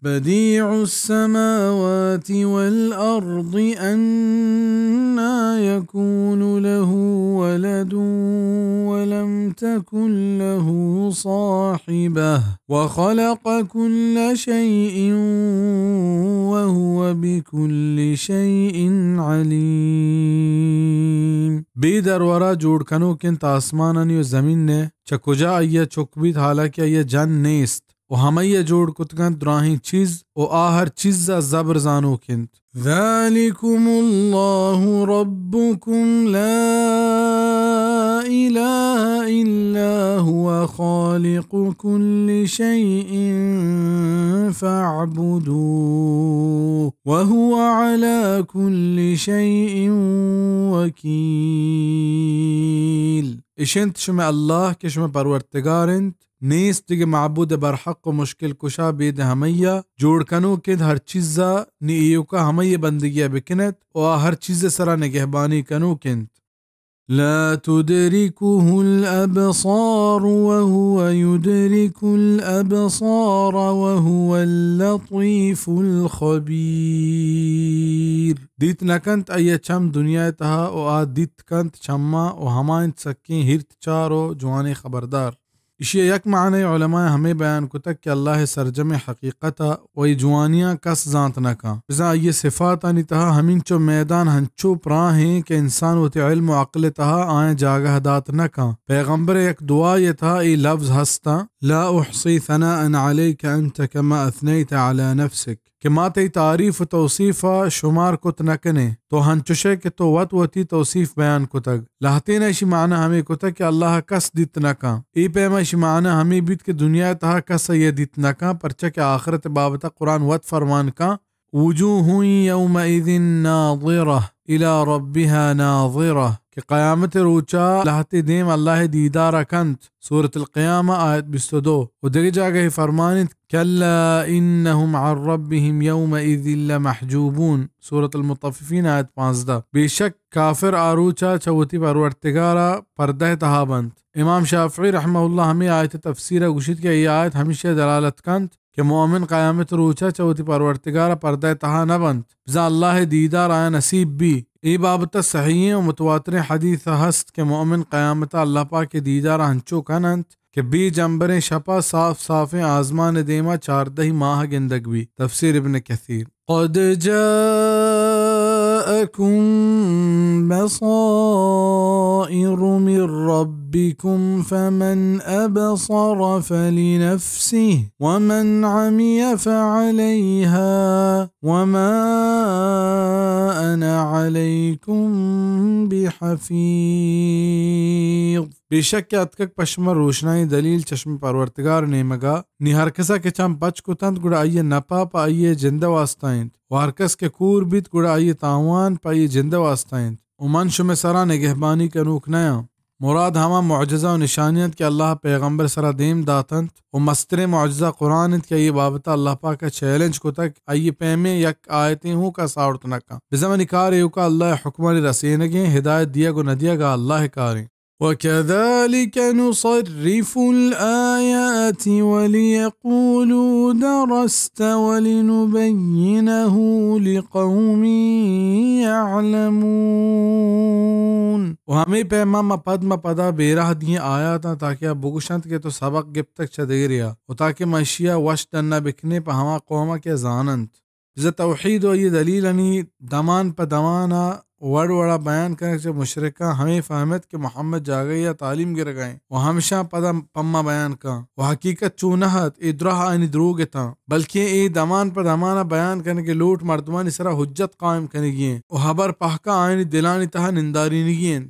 بديع السماوات والأرض أنى يكون له ولد ولم تكن له صاحبة وخلق كل شيء وهو بكل شيء عليم. بیدر ورا جوڑ کنو کنت آسمانانی و زمین نے چکجا آئیے چکبیت حالانکہ آئیے جن نیست و ہمیہ جوڑ کتگن دراہی چیز و آہر چیز زبر زانو کنت. ذالکم اللہ ربکم لا الہ الا هو خالق كل شيء فاعبدوه وهو على كل شيء وكيل. اشنت شما اللہ کے شما پرورتگار انت نیست دیگه معبود برحق و مشکل کشا بید ہمیہ جوڑ کنو کند ہر چیزا نی ایو کا ہمیہ بندگیہ بکنت و ہر چیز سرا نگہبانی کنو کند. لا تدركه الأبصار وهو يدرك الأبصار وهو اللطيف الخبير. دیت نکنت ایہ چم دنیا تہا و آ دیت کنت چما و ہمائن سکیں ہرت چارو جوانے خبردار. اسی یک معنی علماء ہمیں بیان کو تک کہ اللہ سرجم حقیقتا وی جوانیاں کس زانت نکا بزا یہ صفات آنی تہا ہمین چو میدان ہنچو پرا ہیں کہ انسان ہوتے علم و عقل تہا آئیں جاگہ دات نکا. پیغمبر یک دعا یہ تھا ای لفظ ہستا لا احصی ثناء علیک انت کما اثنیت علی نفسک کہ ما تی تعریف و توصیفا شمار کت نکنے تو ہنچوشے کہ تو وط وطی توصیف بیان کتگ. لہتین ایشی معنی ہمیں کتگ کہ اللہ کس دیت نکا. ای پیما ایشی معنی ہمیں بیت کہ دنیا تہا کس یہ دیت نکا پرچہ کہ آخرت بابتا قرآن وط فرمان کا وجوہ یومئذ ناظرہ الى ربها ناظرہ کہ قیامت روچا لہتی دیم اللہ دیدارہ کنت. سورة القیامہ آیت 22. و دیکھ جاگہ فرمانت کلا انہم عن ربهم یومئذ لمحجوبون. سورة المطففین آیت 15. بے شک کافر آروچا چوتی پرورتگارا پردہ تہا بند. امام شافعی رحمہ اللہ ہمیں آیت تفسیر گوشت کہ یہ آیت ہمیشہ دلالت کنت کہ مومن قیامت روچا چوتی پرورتگارا پردہ تہا نہ بند بزا اللہ دیدار آیا نصیب بھی. ای بابتا صحیح و متواتر حدیث ہست کہ مومن قیامتا اللہ پاک کے دیدار ہنچو کننت کہ بی جنبریں شپا صاف صافیں آزمان دیما 14 ماہ گندگ بھی. تفسیر ابن کثیر. قد جاءكم بصائر من ربكم فمن أبصر فلنفسه ومن عمي فعليها وما أنا عليكم بحفيظ. بے شک کہ اتکک پشمر روشنائی دلیل چشم پرورتگار نیمگا نی ہر کسا کے چم پچ کو تند گڑا آئیے نپا پا آئیے جندہ واسطائند و ہر کس کے کور بیت گڑا آئیے تاوان پا آئیے جندہ واسطائند و من شم سرا نگہبانی کنوک نیا. مراد ہما معجزہ و نشانیت کہ اللہ پیغمبر سرا دیم داتند و مستر معجزہ قرآنت کہ یہ بابتا اللہ پاک کا چیلنج کو تک آئیے پیمے یک آیتیں ہوں کا ساورت نکا بزمانی کاریو کا اللہ حکمانی رسینگیں ہدایت دیا گو ندیا گا اللہ کاریں. وَكَذَلِكَ نُصَرِّفُ الْآيَاتِ وَلِيَقُولُوا دَرَسْتَ وَلِنُبَيِّنَهُ لِقَوْمٍ يَعْلَمُونَ. و ہمیں پیماما پدا بیراہ دیں آیاتا تاکہ اب بگوشند کے تو سبق گب تک چدگریا و تاکہ مشیہ وش دنہ بکنے پا ہما قومہ کے زانند. جزا توحید و یہ دلیلنی دمان پا دمانا وڑ وڑا بیان کرنے سے مشرکہ ہمیں فہمت کہ محمد جاگئی یا تعلیم گر گئیں و ہمشہ پدا پما بیان کا و حقیقت چونہت ای درہ آئینی دروگتا بلکہ ای دمان پر دمانا بیان کرنے کے لوٹ مردمانی سرا حجت قائم کرنے گئیں و حبر پہکا آئینی دلانی تہا ننداری نگئیں